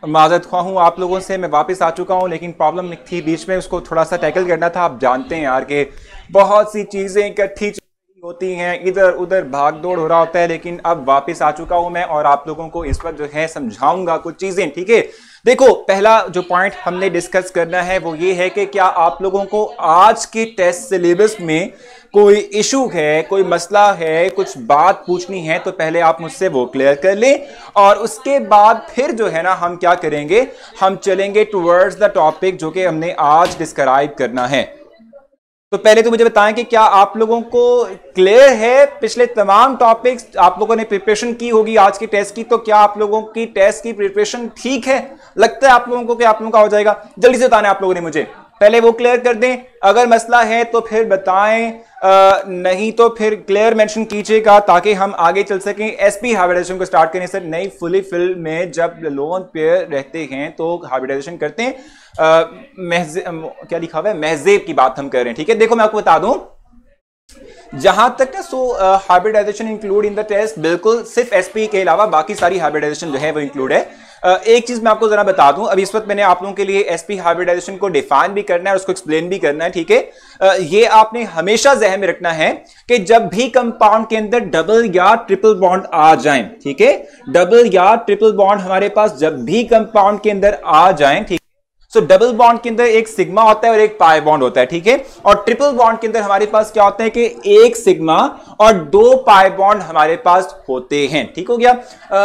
माजरत ख्वाह हूँ आप लोगों से, मैं वापस आ चुका हूँ, लेकिन प्रॉब्लम थी बीच में, उसको थोड़ा सा टैकल करना था। आप जानते हैं यार कि बहुत सी चीज़ें इकट्ठी होती हैं, इधर उधर भाग दौड़ हो रहा होता है, लेकिन अब वापस आ चुका हूं मैं और आप लोगों को इस वक्त जो है समझाऊंगा कुछ चीजें। ठीक है, देखो पहला जो पॉइंट हमने डिस्कस करना है वो ये है कि क्या आप लोगों को आज के टेस्ट सिलेबस में कोई इशू है, कोई मसला है, कुछ बात पूछनी है, तो पहले आप मुझसे वो क्लियर कर लें और उसके बाद फिर जो है ना हम क्या करेंगे, हम चलेंगे टुवर्ड्स द टॉपिक जो कि हमने आज डिस्क्राइब करना है। तो पहले तो मुझे बताएं कि क्या आप लोगों को क्लियर है पिछले तमाम टॉपिक्स, आप लोगों ने प्रिपरेशन की होगी आज की टेस्ट की, तो क्या आप लोगों की टेस्ट की प्रिपरेशन ठीक है? लगता है आप लोगों को कि आप लोगों का हो जाएगा? जल्दी से बताना आप लोगों ने मुझे, पहले वो क्लियर कर दें। अगर मसला है तो फिर बताएं, नहीं तो फिर क्लियर मेंशन कीजिएगा ताकि हम आगे चल सकें। एसपी हाइब्रिडाइजेशन को स्टार्ट करें सर। नई फुली फिल में जब लोन पेयर रहते हैं तो हाइब्रिडाइजेशन करते हैं। क्या लिखा हुआ है, महजेब की बात हम कर रहे हैं। ठीक है, देखो मैं आपको बता दूं, जहां तक है so hybridization include in the test, बिल्कुल सिर्फ एसपी के अलावा बाकी सारी हाइब्रिडाइजेशन जो है वो इंक्लूड है। एक चीज मैं आपको जरा बता दूं, अभी इस वक्त मैंने आप लोगों के लिए एसपी हाइब्रिडाइजेशन को डिफाइन भी करना है और उसको एक्सप्लेन भी करना है। ठीक है, ये आपने हमेशा जहन में रखना है कि जब भी कंपाउंड के अंदर डबल या ट्रिपल बॉन्ड आ जाएं, ठीक है, डबल या ट्रिपल बॉन्ड हमारे पास जब भी कंपाउंड के अंदर आ जाएं, ठीक, सो डबल बॉन्ड के अंदर एक सिग्मा होता है और एक पाई बॉन्ड होता है। ठीक है, और ट्रिपल बॉन्ड के अंदर हमारे पास क्या होता है कि एक सिग्मा और दो पाई बॉन्ड हमारे पास होते हैं। ठीक हो गया?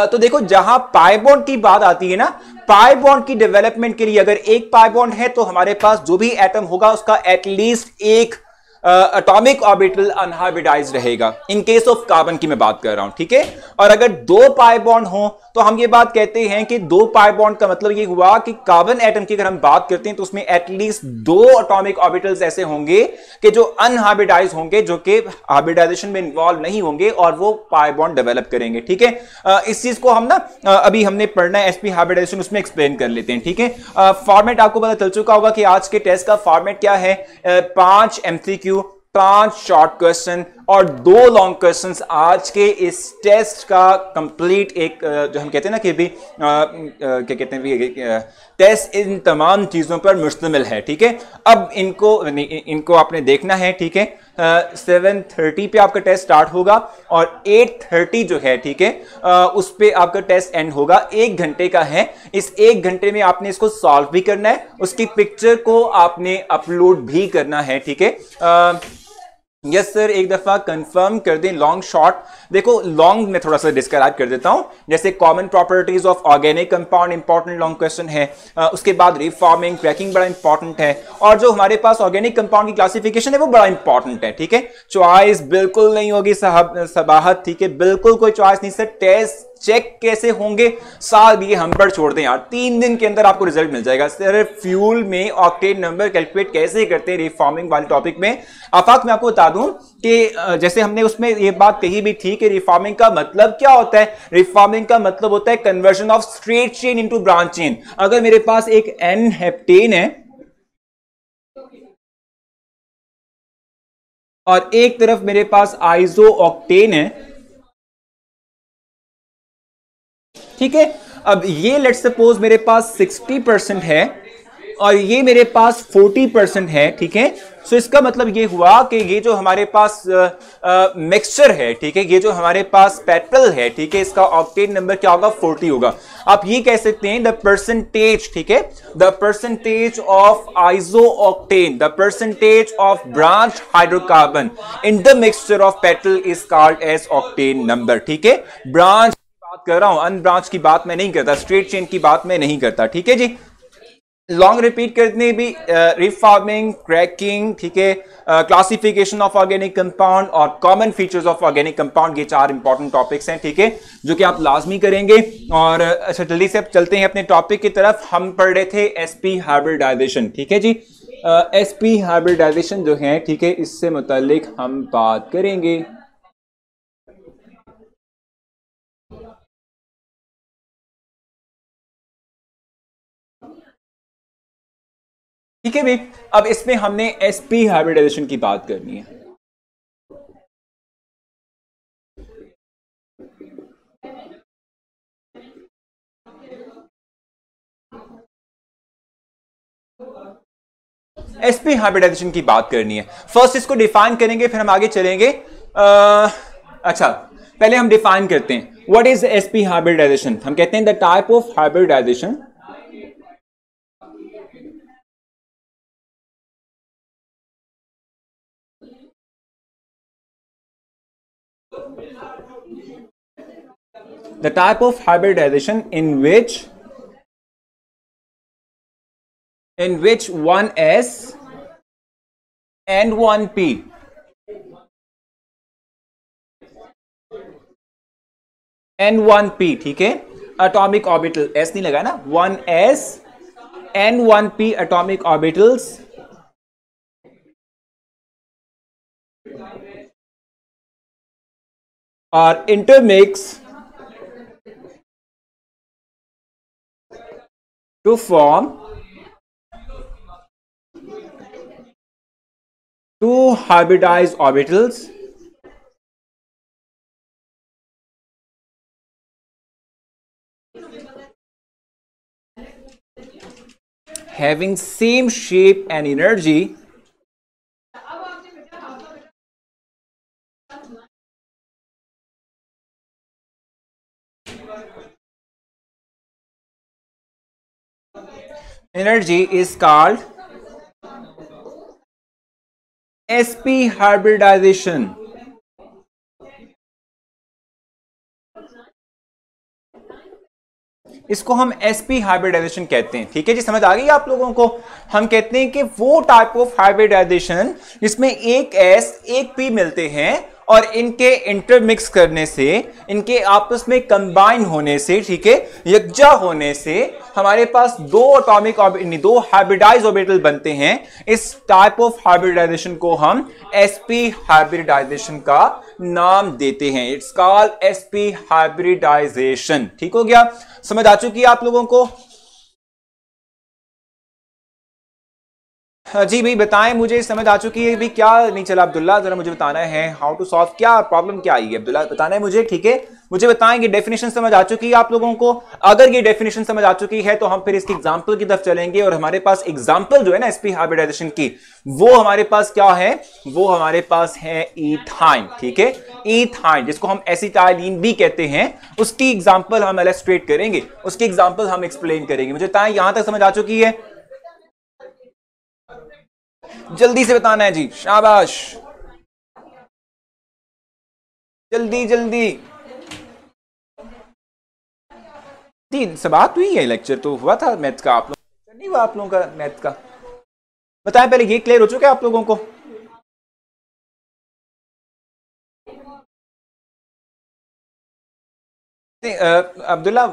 तो देखो जहां पाई बॉन्ड की बात आती है ना, पाई बॉन्ड की डेवलपमेंट के लिए अगर एक पाई बॉन्ड है तो हमारे पास जो भी एटम होगा उसका एटलीस्ट एक एटॉमिक ऑर्बिटल अनहाइब्रिडाइज रहेगा। इन केस ऑफ कार्बन की मैं बात कर रहा हूं। ठीक है, और अगर दो पाई बॉन्ड हो तो हम ये बात कहते हैं कि दो पाई बॉन्ड का मतलब ये हुआ कि कार्बन एटम की अगर हम बात करते हैं तो उसमें एटलीस्ट दो एटॉमिक ऑर्बिटल्स ऐसे होंगे कि जो अनहाइब्रिडाइज होंगे, जो कि हाइब्रिडाइजेशन में इन्वॉल्व नहीं होंगे और वो पाई बॉन्ड डेवलप करेंगे। ठीक है, इस चीज को हम ना अभी हमने पढ़ना है एसपी हाइब्रिडाइजेशन, उसमें एक्सप्लेन कर लेते हैं। ठीक है, फॉर्मेट आपको पता चल चुका होगा कि आज के टेस्ट का फॉर्मेट क्या है। 5 MCQ, 5 शॉर्ट क्वेश्चन और 2 लॉन्ग क्वेश्चंस आज के इस टेस्ट का कंप्लीट एक जो हम कहते हैं ना कि भी क्या कहते हैं, टेस्ट इन तमाम चीजों पर मुश्तमिल है। ठीक है, अब इनको आपने देखना है। ठीक है, 7:30 पे आपका टेस्ट स्टार्ट होगा और 8:30 जो है, ठीक है, उस पे आपका टेस्ट एंड होगा। 1 घंटे का है। इस 1 घंटे में आपने इसको सॉल्व भी करना है, उसकी पिक्चर को आपने अपलोड भी करना है। ठीक है, यस सर, एक दफा कंफर्म कर दें लॉन्ग शॉर्ट। देखो लॉन्ग में थोड़ा सा डिस्क्राइब कर देता हूं, जैसे common properties of organic compound important long question है, उसके बाद रिफॉर्मिंग क्रैकिंग बड़ा इंपॉर्टेंट है, और जो हमारे पास ऑर्गेनिक कंपाउंड की क्लासिफिकेशन है वो बड़ा इंपॉर्टेंट है। ठीक है, चॉइस बिल्कुल नहीं होगी साहब सबाहत, ठीक है, बिल्कुल कोई चॉइस नहीं सर। टेस्ट चेक कैसे होंगे, साल ये हम पर छोड़ दें यार, 3 दिन के अंदर आपको रिजल्ट मिल जाएगा। सर फ्यूल में ऑक्टेन नंबर कैलकुलेट कैसे करते हैं रिफॉर्मिंग वाले टॉपिक में, आफाक मैं आपको बता दूं कि जैसे हमने उसमें ये बात कही भी थी कि रिफॉर्मिंग का मतलब क्या होता है। रिफॉर्मिंग का मतलब होता है conversion of straight chain into branch chain. अगर मेरे पास एक एन हेप्टेन है और एक तरफ मेरे पास आइसो ऑक्टेन है, ठीक है, अब ये लेट्स सपोज मेरे पास 60% है और ये मेरे पास 40% है। ठीक है, सो इसका मतलब ये हुआ कि ये जो हमारे पास मिक्सचर है, ठीक है, ये जो हमारे पास पेट्रोल है, ठीक है, इसका ऑक्टेन नंबर क्या होगा, 40 होगा। आप ये कह सकते हैं द परसेंटेज, ठीक है, the percentage of iso octane, the percentage of branch hydrocarbon in the mixture of petrol is called as octane number. ठीक है, ब्रांच बात कर रहा हूं, अनब्रांच की बात मैं नहीं करता, स्ट्रेट चेन की बात मैं नहीं करता। ठीक है जी, लॉन्ग रिपीट करने भी रिफॉर्मिंग, क्रैकिंग, ठीक है, क्लासिफिकेशन ऑफ ऑर्गेनिक कंपाउंड और common features of organic compound, ये 4 इंपॉर्टेंट टॉपिक्स हैं। ठीक है, जो कि आप लाजमी करेंगे। और अच्छा जल्दी से अब चलते हैं अपने टॉपिक की तरफ। हम पढ़ रहे थे एसपी हाइब्रिडाइजेशन। ठीक है जी, एसपी हाइब्रिडाइजेशन जो है, ठीक है, इससे मुतालिक हम बात करेंगे। ठीक है भाई, अब इसमें हमने एसपी हाइब्रिडाइजेशन की बात करनी है। sp हाइब्रिडाइजेशन की बात करनी है। फर्स्ट इसको डिफाइन करेंगे, फिर हम आगे चलेंगे। अच्छा, पहले हम डिफाइन करते हैं व्हाट इज sp हाइब्रिडाइजेशन। हम कहते हैं the type of hybridization the type of hybridization in which one s and one p and one p, ठीक है, एटॉमिक ऑर्बिटल, s नहीं लगा ना, one s and one p atomic orbitals are intermixed to form two hybridized orbitals having same shape and energy is called sp hybridization। इसको हम sp hybridisation कहते हैं, ठीक है जी, समझ आ गई आप लोगों को। हम कहते हैं कि वो टाइप ऑफ हाइब्रिडाइजेशन जिसमें एक s एक p मिलते हैं और इनके इंटरमिक्स करने से, इनके आपस में कंबाइन होने से, ठीक है, यकजा होने से हमारे पास दो एटॉमिक दो हाइब्रिडाइज ऑर्बिटल बनते हैं। इस टाइप ऑफ हाइब्रिडाइजेशन को हम sp हाइब्रिडाइजेशन का नाम देते हैं। It's called sp hybridization. ठीक हो गया, समझ आ चुकी है आप लोगों को? जी भाई बताएं मुझे, समझ आ चुकी है? भी क्या नहीं चला अब्दुल्ला, जरा मुझे बताना है हाउ टू सॉल्व, क्या प्रॉब्लम क्या आई है अब्दुल्ला, बताना है मुझे, ठीक है, मुझे बताएं कि डेफिनेशन समझ आ चुकी है आप लोगों को। अगर ये डेफिनेशन समझ आ चुकी है तो हम फिर इसकी एग्जांपल की तरफ चलेंगे, और हमारे पास एग्जांपल जो है ना sp हाइब्रिडाइजेशन की, वो हमारे पास क्या है, वो हमारे पास है इथाइन। ठीक है, इथाइन जिसको हम एसिटाइलिन भी कहते हैं, उसकी एग्जांपल हम इलस्ट्रेट करेंगे, उसकी एग्जांपल हम एक्सप्लेन करेंगे। मुझे बताएं यहां तक समझ आ चुकी है? जल्दी से बताना है जी, शाबाश, जल्दी जल्दी। बात हुई है, लेक्चर तो हुआ था मैथ का, आप लोग नहीं हुआ आप लोगों का मैथ का? बताएं पहले, ये क्लियर हो चुका है आप लोगों को? अब्दुल्ला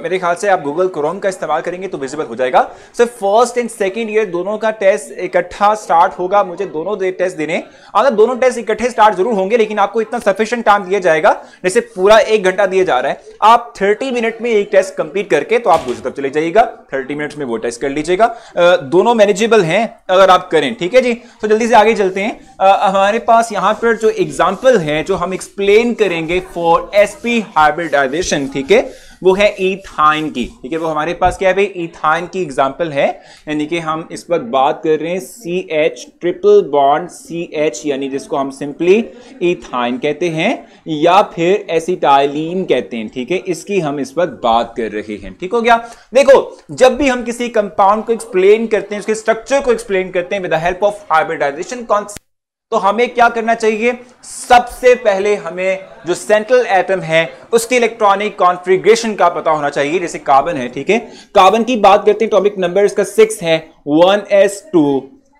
मेरे ख्याल से आप गूगल क्रोम का इस्तेमाल करेंगे तो विजिबल हो जाएगा। So first and second year दोनों का टेस्ट इकट्ठा स्टार्ट होगा, मुझे दोनों टेस्ट देने, अगर दोनों टेस्ट इकट्ठे स्टार्ट जरूर होंगे, लेकिन आपको इतना सफिशिएंट टाइम दिया जाएगा, जैसे पूरा 1 घंटा दिया जा रहा है, आप 30 मिनट में एक टेस्ट कंप्लीट करके तो आप दूसरी तरफ चले जाइएगा, 30 मिनट्स में वो टेस्ट कर लीजिएगा। दोनों मैनेजेबल हैं अगर आप करें, ठीक है जी। तो जल्दी से आगे चलते हैं। हमारे पास यहां पर जो एग्जाम्पल है जो हम एक्सप्लेन करेंगे फॉर sp हाइब्रिडाइजेशन, ठीक है, वो है इथाइन की। ठीक है, वो हमारे पास क्या है भाई, इथाइन की एग्जांपल है, यानी कि हम इस वक्त बात कर रहे हैं CH ट्रिपल बॉन्ड CH, यानी जिसको हम सिंपली इथाइन कहते हैं या फिर एसिटाइलिन कहते हैं। ठीक है, इसकी हम इस वक्त बात कर रहे हैं। ठीक हो गया। देखो, जब भी हम किसी कंपाउंड को एक्सप्लेन करते हैं, उसके स्ट्रक्चर को एक्सप्लेन करते हैं with the help of hybridization concept, तो हमें क्या करना चाहिए, सबसे पहले हमें जो सेंट्रल एटम है उसकी इलेक्ट्रॉनिक कॉन्फ़िगरेशन का पता होना चाहिए। जैसे कार्बन है, ठीक है, कार्बन की बात करते हैं, एटॉमिक नंबर इसका 6 है, 1s2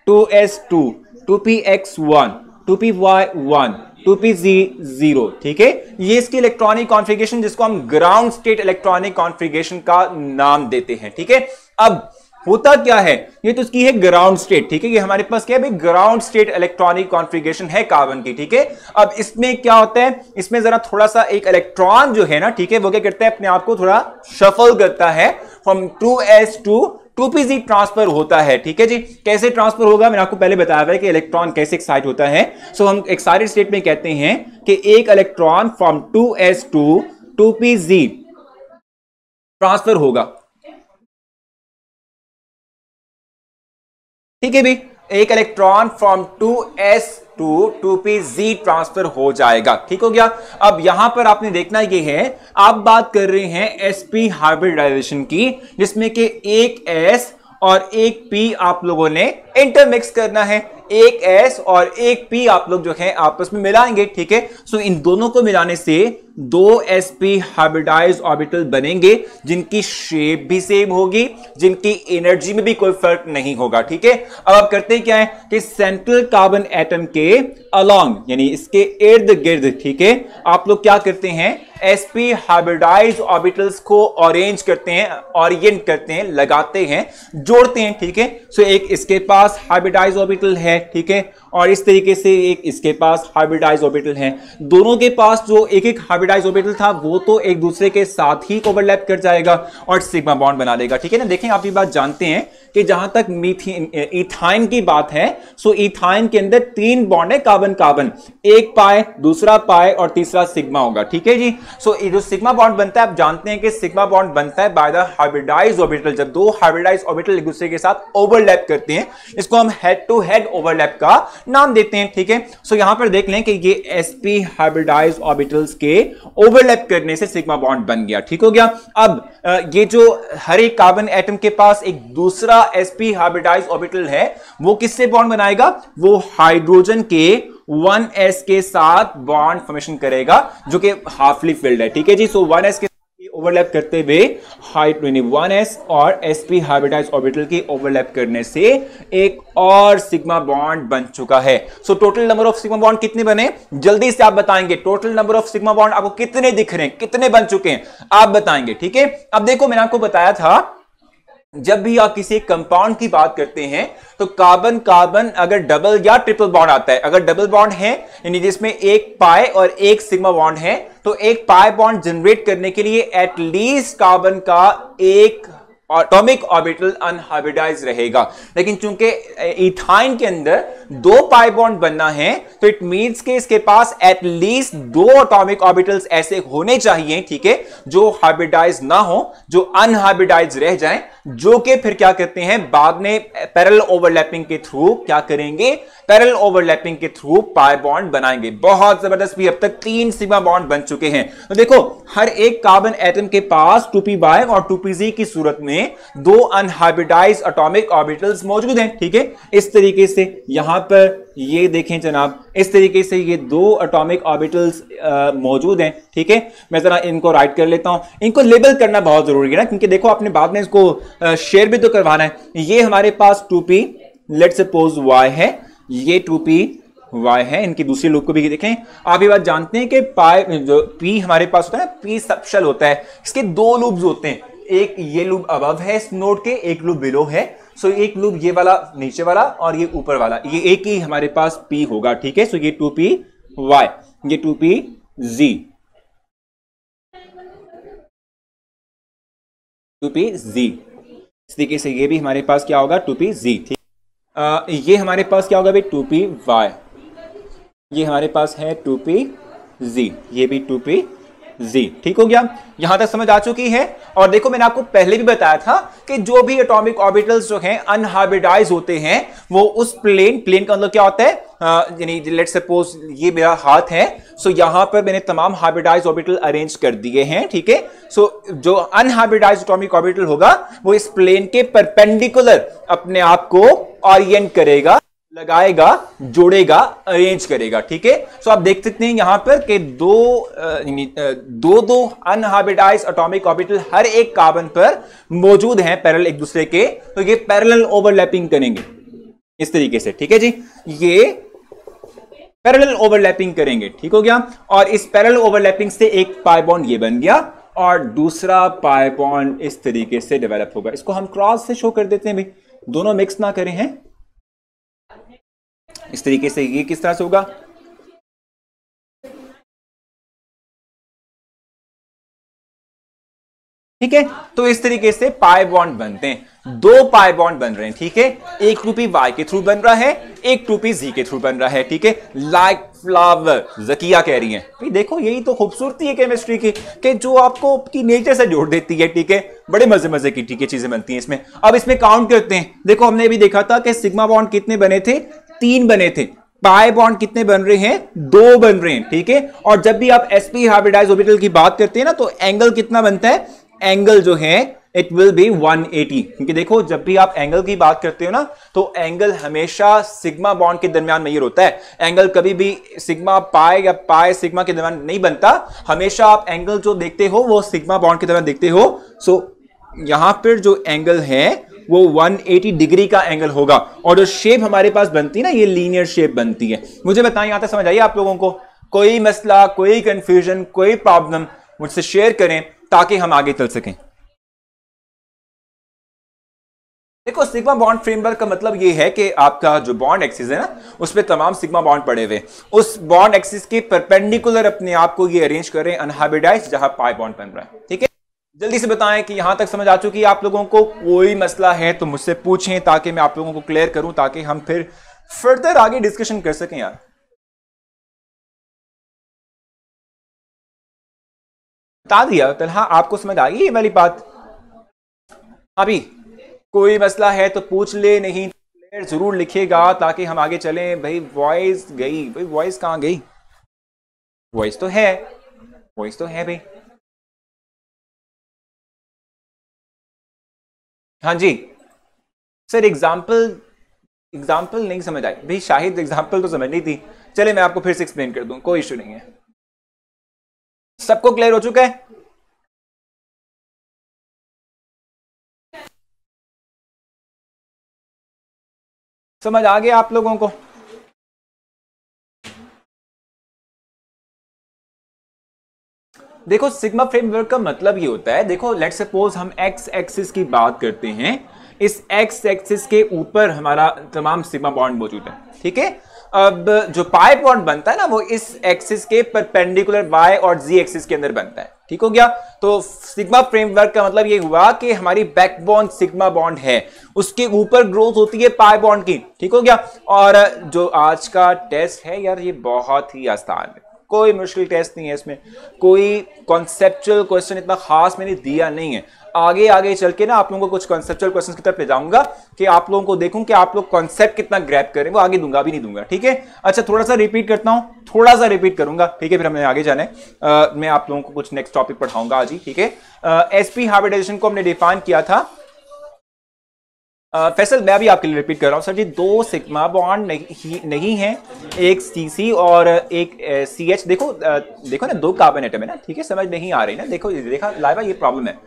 2s2 2px1 2py1 2pz0। ठीक है, ये इसकी इलेक्ट्रॉनिक कॉन्फ़िगरेशन जिसको हम ग्राउंड स्टेट इलेक्ट्रॉनिक कॉन्फ़िगरेशन का नाम देते हैं। ठीक है, अब होता क्या है, ये तो इसकी है ग्राउंड स्टेट। ठीक है, ये हमारे पास क्या है भाई, ग्राउंड स्टेट इलेक्ट्रॉनिक कॉन्फ़िगरेशन है कार्बन की। ठीक है, अब इसमें क्या होता है, इसमें जरा थोड़ा सा एक इलेक्ट्रॉन जो है ना, ठीक है, वो क्या करता है, अपने आप को थोड़ा शफल करता है, from 2s to 2pz transfer होता है। ठीक है जी, कैसे ट्रांसफर होगा, मैंने आपको पहले बताया है कि इलेक्ट्रॉन कैसे एक्साइट होता है। सो हम एक्साइटेड स्टेट में कहते हैं कि एक electron from 2s to 2pz transfer होगा। ठीक है भाई, एक electron from 2s to 2pz transfer हो जाएगा। ठीक हो गया। अब यहां पर आपने देखना ये है, आप बात कर रहे हैं sp हाइब्रिडाइजेशन की, जिसमें कि एक s और एक p आप लोगों ने इंटरमिक्स करना है। एक s और एक p आप लोग जो है आपस में मिलाएंगे। ठीक है। सो इन दोनों को मिलाने से दो sp हाइब्रिडाइज ऑर्बिटल बनेंगे, जिनकी शेप भी सेम होगी, जिनकी एनर्जी में भी कोई फर्क नहीं होगा। ठीक है। अब आप करते क्या है कि सेंट्रल कार्बन एटम के अलोंग, यानी इसके इर्द गिर्द, ठीक है, आप लोग क्या करते हैं, sp हाइब्रिडाइज ऑर्बिटल्स को ऑरेंज करते हैं, ओरिएंट करते हैं, लगाते हैं, जोड़ते हैं। ठीक है। सो एक इसके पास हाइब्रिडाइज ऑर्बिटल है, ठीक है, और इस तरीके से एक इसके पास हाइब्रिडाइज ऑर्बिटल है। दोनों के पास जो एक एक हाइब्रिडाइज ऑर्बिटल था वो तो एक दूसरे के साथ ही ओवरलैप कर जाएगा और सिग्मा बॉन्ड बना लेगा। ठीक है ना। देखें, आप ये बात जानते हैं कि जहां तक मीथेन इथाइन की बात है, सो इथाइन के अंदर 3 बॉन्ड है कार्बन कार्बन, एक पाई, दूसरा पाई और तीसरा सिग्मा होगा। ठीक है जी। सो ये जो सिग्मा बॉन्ड बनता है, आप जानते हैं कि सिग्मा बॉन्ड बनता है बाय द हाइब्रिडाइज ऑर्बिटल। जब दो हाइब्रिडाइज ऑर्बिटल एक दूसरे के साथ ओवरलैप करते हैं, इसको हम हेड टू हेड ओवरलैप का नाम देते हैं। ठीक है। सो यहां पर देख लें कि ये sp हाइब्रिडाइज ऑर्बिटल्स के ओवरलैप करने से सिग्मा बॉन्ड बन गया। ठीक हो गया। अब ये जो हर एक कार्बन एटम के पास एक दूसरा sp हाइब्रिडाइज ऑर्बिटल है, वो किससे बॉन्ड बनाएगा, वो हाइड्रोजन के 1s के साथ बॉन्ड फॉर्मेशन करेगा, जो कि हाफली फिल्ड है। ठीक है जी। सो 1s के ओवरलैप करते हुए हाइड्रोजन 1s और sp हाइब्रिडाइज ऑर्बिटल के ओवरलैप करने से एक और सिग्मा बॉन्ड बन चुका है। So total number of sigma bond कितने बने, जल्दी से आप बताएंगे। Total number of sigma bond आपको कितने दिख रहे हैं, कितने बन चुके हैं, आप बताएंगे। ठीक है। अब देखो, मैंने आपको बताया था जब भी आप किसी कंपाउंड की बात करते हैं तो कार्बन कार्बन अगर डबल या ट्रिपल बॉन्ड आता है, अगर डबल बॉन्ड है यानी जिसमें एक पाई और एक सिग्मा बॉन्ड है, तो एक पाई बॉन्ड जनरेट करने के लिए एटलीस्ट कार्बन का एक एटॉमिक ऑर्बिटल अनहाइब्रिडाइज रहेगा। लेकिन चूंकि इथाइन के अंदर 2 पाई बॉन्ड बनना है, तो इट मींस कि इसके पास एटलीस्ट 2 एटॉमिक ऑर्बिटल्स ऐसे होने चाहिए, ठीक है, जो हाइब्रिडाइज ना हो, जो अनहाइब्रिडाइज रह जाएं, जो कि फिर क्या करते हैं, बाद में पैरेलल ओवरलैपिंग के थ्रू क्या करेंगे, पैरेलल ओवरलैपिंग के थ्रू पाई बॉन्ड बनाएंगे। बहुत जबरदस्त। भी अब तक 3 सिग्मा बॉन्ड बन चुके हैं। तो देखो, हर एक कार्बन एटम के पास 2p और 2pz की सूरत में 2 अनहाइब्रिडाइज एटॉमिक ऑर्बिटल्स मौजूद हैं। ठीक है। इस तरीके से यहां पर ये देखें जनाब, इस तरीके से ये 2 एटॉमिक ऑर्बिटल्स मौजूद हैं। ठीक है। मैं जरा इनको राइट कर लेता हूं। इनको लेबल करना बहुत जरूरी है ना, क्योंकि देखो आपने बाद में इसको शेयर भी तो करवाना है। ये हमारे पास 2p लेट्स सपोज y है, ये 2p y है। इनकी दूसरी लूप को भी देखें। आप ये बात जानते हैं कि पाई जो p हमारे पास होता है ना, p सबशेल होता है, इसके 2 लूप्स होते हैं। एक ये लूप अबव है इस नोड के, एक लूप बिलो है। सो एक लूप ये वाला नीचे वाला और ये ऊपर वाला, ये एक ही हमारे पास p होगा। ठीक है। सो ये 2p y, ये 2p z, 2p z। इस तरीके से ये भी हमारे पास क्या होगा, 2p z। ठीक। ये हमारे पास क्या होगा भाई, 2p y, ये हमारे पास है 2p z, ये भी 2p z। ठीक हो गया। यहां तक समझ आ चुकी है। और देखो, मैंने आपको पहले भी बताया था कि जो भी एटॉमिक ऑर्बिटल्स जो हैं अनहाइब्रिडाइज होते हैं, वो उस प्लेन का मतलब क्या होता है, यानी लेट्स सपोज ये मेरा हाथ है, सो यहां पर मैंने तमाम हाइब्रिडाइज ऑर्बिटल अरेंज कर दिए हैं। ठीक है। सो जो अनहाइब्रिडाइज एटॉमिक ऑर्बिटल होगा वो इस प्लेन के परपेंडिकुलर अपने आप को ओरिएंट करेगा, लगाएगा, जोड़ेगा, अरेंज करेगा। ठीक है। सो आप देख सकते हैं यहां पर कि दो अनहाइब्रिडाइज एटॉमिक ऑर्बिटल हर एक कार्बन पर मौजूद हैं पैरेलल एक दूसरे के, तो ये पैरेलल ओवरलैपिंग करेंगे इस तरीके से। ठीक है जी। ये पैरेलल ओवरलैपिंग करेंगे। ठीक हो गया। और इस पैरेलल ओवरलैपिंग से एक पाई बॉन्ड ये बन गया और दूसरा पाई बॉन्ड इस तरीके से डेवलप होगा। इसको हम क्रॉस से शो कर देते हैं भाई, दोनों मिक्स ना करें हैं। इस तरीके से ये किस तरह से होगा, ठीक है। तो इस तरीके से पाई बॉन्ड बनते हैं। दो पाई बॉन्ड बन रहे हैं, ठीक है। एक 2p y के थ्रू बन रहा है, एक 2p z के थ्रू बन रहा है, ठीक है। लाइक फ्लावर, जकिया कह रही है। भाई देखो यही तो खूबसूरती है केमिस्ट्री की, कि जो आपको की नेचर से जोड़ देती है, ठीक है। बड़े मजे मजे की, ठीक है, चीजें बनती हैं इसमें। अब इसमें काउंट करते हैं। देखो हमने भी देखा था कि सिग्मा बॉन्ड कितने बने थे, 3 बने थे। पाई बॉन्ड कितने बन रहे हैं, 2 बन रहे हैं, ठीक है। और जब भी आप sp हाइब्रिडाइज ऑर्बिटल की बात करते हैं ना, तो एंगल कितना बनता है, एंगल जो है इट विल बी 180, क्योंकि देखो जब भी आप एंगल की बात करते हो ना, तो एंगल हमेशा सिग्मा बॉन्ड के दरमियान में होता है। एंगल कभी भी सिग्मा पाई या पाई सिग्मा के दरमियान नहीं बनता। हमेशा आप एंगल जो देखते हो वो सिग्मा बॉन्ड के दरमियान देखते हो। सो यहां पर जो एंगल है वो 180 डिग्री का एंगल होगा। और जो शेप हमारे पास बनती है ना, ये लीनियर शेप बनती है। मुझे बताएं, यहां तक समझ आइए आप लोगों को? कोई मसला, कोई कंफ्यूजन, कोई प्रॉब्लम मुझसे शेयर करें ताकि हम आगे चल सकें। देखो सिग्मा बॉन्ड फ्रेमवर्क का मतलब ये है कि आपका जो बॉन्ड एक्सिस है ना, उस पे तमाम सिग्मा बॉन्ड पड़े हुए, उस बॉन्ड एक्सिस के परपेंडिकुलर अपने आप को ये अरेंज करें अनहाइब्रिडाइज्ड, जहां पाई बॉन्ड बन रहा है, ठीक है। जल्दी से बताएं कि यहां तक समझ आ चुकी है आप लोगों को? कोई मसला है तो मुझसे पूछें ताकि मैं आप लोगों को क्लियर करूं, ताकि हम फिर फर्दर आगे डिस्कशन कर सकें। यार बता दिया तलहा, आपको समझ आ गई ये वाली बात? अभी कोई मसला है तो पूछ ले, नहीं क्लियर जरूर लिखेगा ताकि हम आगे चलें। भाई वॉइस गई, भाई वॉइस कहां गई? वॉइस तो है, वॉइस तो है भाई। हाँ जी सर, एग्जाम्पल, एग्जाम्पल नहीं समझ आई भाई। शाहिद एग्जाम्पल तो समझनी थी। चले मैं आपको फिर से एक्सप्लेन कर दूं, कोई इशू नहीं है। सबको क्लियर हो चुका है? समझ आ गया आप लोगों को? देखो सिग्मा फ्रेमवर्क का मतलब ये होता है, देखो लेट्स सपोज हम एक्स एक्सिस की बात करते हैं। इस एक्स एक्सिस के ऊपर हमारा तमाम सिग्मा बॉन्ड मौजूद है, ठीक है। अब जो पाई बॉन्ड बनता है ना, वो इस एक्सिस के परपेंडिकुलर वाई और जी एक्सिस के अंदर बनता है, ठीक हो गया। तो सिग्मा फ्रेमवर्क का मतलब ये हुआ कि हमारी बैकबोन सिग्मा बॉन्ड है, उसके ऊपर ग्रोथ होती है पाई बॉन्ड की, ठीक हो गया। और जो आज का टेस्ट है यार, ये बहुत ही आसान है, कोई मुश्किल टेस्ट नहीं है इसमें। कोई कॉन्सेप्चुअल क्वेश्चन इतना खास मैंने दिया नहीं है। आगे आगे चल के ना आप लोगों को कुछ कॉन्सेप्चुअल क्वेश्चन की तरफ ले जाऊंगा, कि आप लोगों को देखूं कि आप लोग कॉन्सेप्ट कितना ग्रैब करें, वो आगे दूंगा, अभी नहीं दूंगा, ठीक है। अच्छा थोड़ा सा रिपीट करता हूं, थोड़ा सा रिपीट करूंगा, ठीक है, फिर हमें आगे जाना है। मैं आप लोगों को कुछ नेक्स्ट टॉपिक पढ़ाऊंगा आज ही, ठीक है। एसपी हाइब्रिडाइजेशन को हमने डिफाइन किया था। फैसल मैं भी आपके लिए रिपीट कर रहा हूं सर जी, 2 सिग्मा बॉन्ड नहीं है, एक सीसी और एक सी एच। देखो देखो ना, 2 कार्बन एटम है ना, ठीक है, समझ नहीं आ रही ना? देखो देखा लाइवा, ये प्रॉब्लम है।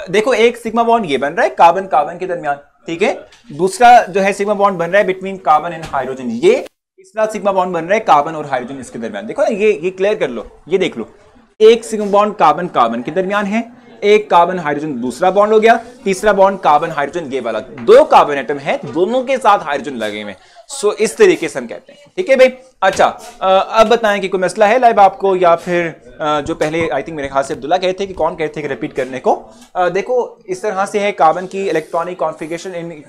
देखो एक सिग्मा बॉन्ड ये बन रहा है कार्बन कार्बन के दरमियान, ठीक है। दूसरा जो है सिग्मा बॉन्ड बन रहा है बिटवीन कार्बन एंड हाइड्रोजन, ये तीसरा सिग्मा बॉन्ड बन रहा है कार्बन और हाइड्रोजन इसके दरमियान। देखो ना, ये क्लियर कर लो, ये देख लो। एक सिग्मा बॉन्ड कार्बन कार्बन के दरमियान है, एक कार्बन हाइड्रोजन दूसरा बॉन्ड हो गया, तीसरा बॉन्ड कार्बन हाइड्रोजन ये वाला, 2 कार्बन एटम है, दोनों के साथ हाइड्रोजन लगे हुए। सो इस तरीके से हम कहते हैं, ठीक है भाई। अच्छा अब बताएं कि कोई मसला है लाइव आपको, या फिर जो पहले आई थिंक मेरे ख्याल से अब्दुल्ला कहते थे कि कौन कहते थे कि रिपीट करने को। देखो इस तरह से है कार्बन की electronic configuration in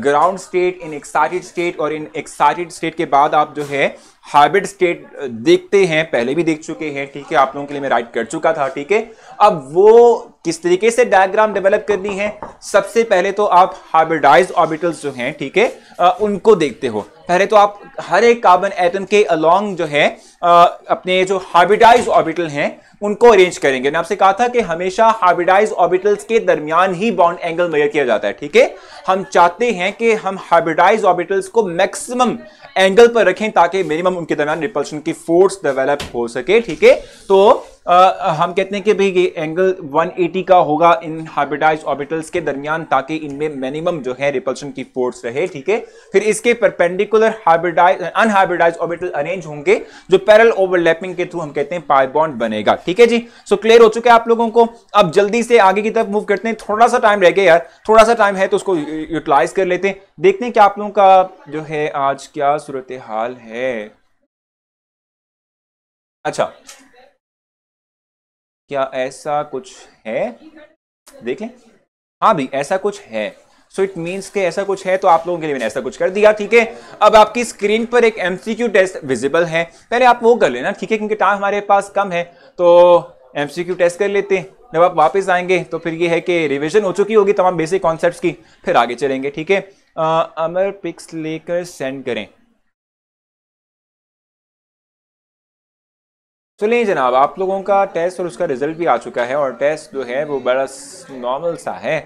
ground state, in excited state, और इन एक्साइटेड स्टेट के बाद आप जो है हाइब्रिड स्टेट देखते हैं, पहले भी देख चुके हैं, ठीक है, आप लोगों के लिए मैं राइट कर चुका था, ठीक है। अब वो किस तरीके से डायग्राम डेवलप करनी है, सबसे पहले तो आप हाइब्रिडाइज्ड ऑर्बिटल्स जो हैं, ठीक है, उनको देखते हो। पहले तो आप हर एक कार्बन एटम के अलोंग जो है अपने जो हाइब्रिडाइज्ड ऑर्बिटल हैं उनको अरेंज करेंगे। मैंने आपसे कहा था कि हमेशा हाइब्रिडाइज्ड ऑर्बिटल्स के दरमियान ही बॉन्ड एंगल मेजर किया जाता है, ठीक है। हम चाहते हैं कि हम हाइब्रिडाइज्ड ऑर्बिटल्स को मैक्सिमम एंगल पर रखें ताकि मिनिमम उनके दरमियान रिपल्शन की फोर्स डेवलप हो सके, ठीक है। तो हम कहते हैं कि भाई ये एंगल 180 का होगा इन हाइब्रिडाइज्ड ऑर्बिटल्स के दरमियान, ताकि इनमें मिनिमम जो है रिपल्शन की फोर्स रहे, ठीक है। फिर इसके perpendicular hybridized unhybridized orbital arrange होंगे, जो पैरेलल ओवरलैपिंग के थ्रू हम कहते हैं पाई बॉन्ड बनेगा, ठीक है जी। सो क्लियर हो चुका है आप लोगों को? अब जल्दी से आगे की तरफ मूव करते हैं, थोड़ा सा टाइम रह गया यार, थोड़ा सा टाइम है तो उसको यूटिलाइज कर लेते हैं। देखते हैं कि आप लोगों का जो है आज क्या सूरत हाल है। अच्छा क्या ऐसा कुछ है, देख लें। हाँ भाई ऐसा कुछ है, सो इट मीन्स के ऐसा कुछ है, तो आप लोगों के लिए मैंने ऐसा कुछ कर दिया, ठीक है। अब आपकी स्क्रीन पर एक एमसीक्यू टेस्ट विजिबल है, पहले आप वो कर लेना, ठीक है, क्योंकि टाइम हमारे पास कम है, तो एमसीक्यू टेस्ट कर लेते हैं। जब आप वापस आएंगे तो फिर ये है कि रिवीजन हो चुकी होगी तमाम बेसिक कॉन्सेप्ट्स की, फिर आगे चलेंगे, ठीक है। अमर पिक्स लेकर सेंड करें। चलिए जनाब, आप लोगों का टेस्ट और उसका रिजल्ट भी आ चुका है, और टेस्ट जो है वो बड़ा नॉर्मल सा है,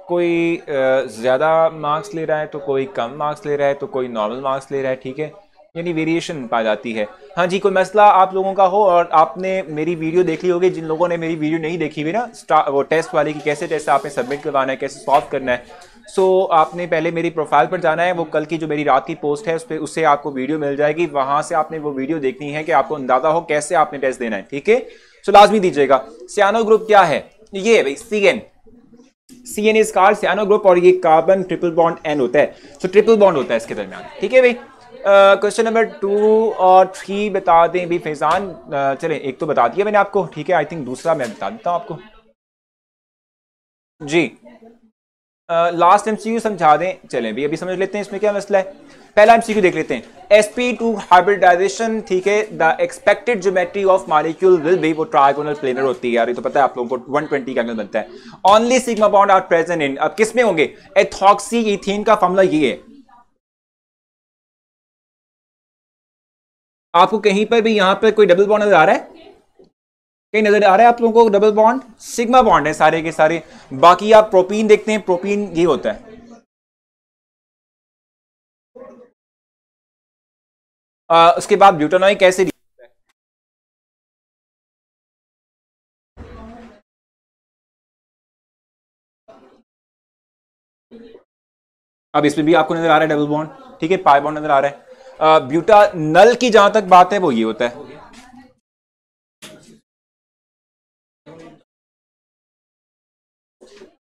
कोई ज़्यादा मार्क्स ले रहा है तो कोई कम मार्क्स ले रहा है तो कोई नॉर्मल मार्क्स ले रहा है, ठीक है, यानी वेरिएशन पा जाती है। हाँ जी, कोई मसला आप लोगों का हो और आपने मेरी वीडियो देख ली होगी, जिन लोगों ने मेरी वीडियो नहीं देखी हुई ना वो टेस्ट वाली की कैसे टेस्ट आपने सबमिट करवाना है, कैसे सॉल्व करना है, सो आपने पहले मेरी प्रोफाइल पर जाना है, वो कल की जो मेरी रात की पोस्ट है उस पर, उससे आपको वीडियो मिल जाएगी, वहां से आपने वो वीडियो देखनी है कि आपको अंदाजा हो कैसे आपने टेस्ट देना है, ठीक है। सो लाजमी दीजिएगा। सियानो ग्रुप क्या है, ये है भाई CN इज कॉल्ड सियानो ग्रुप, और ये कार्बन ट्रिपल बॉन्ड एन होता है, सो ट्रिपल बॉन्ड होता है इसके दरमियान, ठीक है भाई। क्वेश्चन नंबर 2 और 3 बता दें भी फैजान। चलें, एक तो बता दिया मैंने आपको, ठीक है, आई थिंक दूसरा मैं बता देता हूं आपको जी। लास्ट एमसीक्यू समझा दें, चलें भी अभी समझ लेते हैं इसमें क्या मसला है। पहला एमसीक्यू देख लेते हैं, sp2 हाइब्रिडाइजेशन, ठीक है, the expected geometry of molecule will be, वो ट्रायगोनल प्लेनर होती है यार, ये तो पता है आप लोगों को, 120 का एंगल बनता है। Only sigma bond are present in, अब किसमें होंगे, एथॉक्सी इथीन का फॉर्मूला ये है। आपको कहीं पर भी यहां पर कोई डबल बॉन्ड नजर आ रहा है, कहीं नजर आ रहा है आप लोगों को डबल बॉन्ड, सिग्मा बॉन्ड है सारे के सारे। बाकी आप प्रोपीन देखते हैं, प्रोपीन ये होता है। उसके बाद ब्यूटानॉइक एसिड, अब इसमें भी आपको नजर आ रहा है डबल बॉन्ड, ठीक है, पाई बॉन्ड नजर आ रहा है। ब्यूटानल की जहां तक बात है वो ये होता है।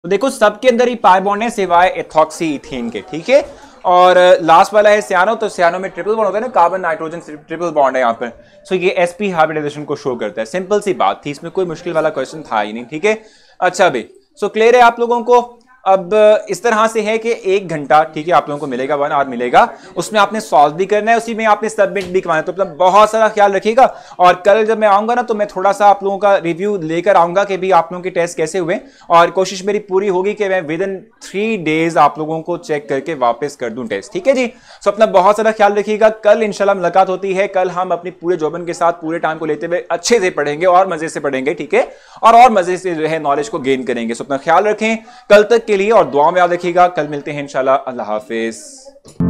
तो देखो सबके अंदर ही पाई बॉन्ड है सिवाय एथॉक्सी इथीन के, ठीक है। और लास्ट वाला है सियानो, तो सियानो में ट्रिपल बॉन्ड होता है ना, कार्बन नाइट्रोजन ट्रिपल बॉन्ड है यहाँ पर, सो ये sp हाइब्रिडाइजेशन को शो करता है। सिंपल सी बात थी, इसमें कोई मुश्किल वाला क्वेश्चन था ही नहीं, ठीक है। अच्छा भाई, सो क्लियर है आप लोगों को। अब इस तरह से है कि 1 घंटा, ठीक है, आप लोगों को मिलेगा, 1 आवर मिलेगा, उसमें आपने सॉल्व भी करना है, उसी में आपने सबमिट भी करवाना है, तो मतलब बहुत सारा ख्याल रखिएगा। और कल जब मैं आऊंगा ना तो मैं थोड़ा सा आप लोगों का रिव्यू लेकर आऊंगा कि भी आप लोगों के टेस्ट कैसे हुए, और कोशिश मेरी पूरी होगी कि मैं विद इन 3 डेज आप लोगों को चेक करके वापस कर दूं टेस्ट, ठीक है जी। सो अपना बहुत सारा ख्याल रखिएगा। कल इंशाल्लाह मुलाकात होती है, कल हम अपनी पूरे जोबन के साथ पूरे टाइम को लेते हुए अच्छे से पढ़ेंगे और मजे से पढ़ेंगे, ठीक है, और मजे से जो है नॉलेज को गेन करेंगे। सो अपना ख्याल रखें कल तक के लिए, और दुआ में याद रखिएगा। कल मिलते हैं इंशाल्लाह। अल्लाह हाफिज।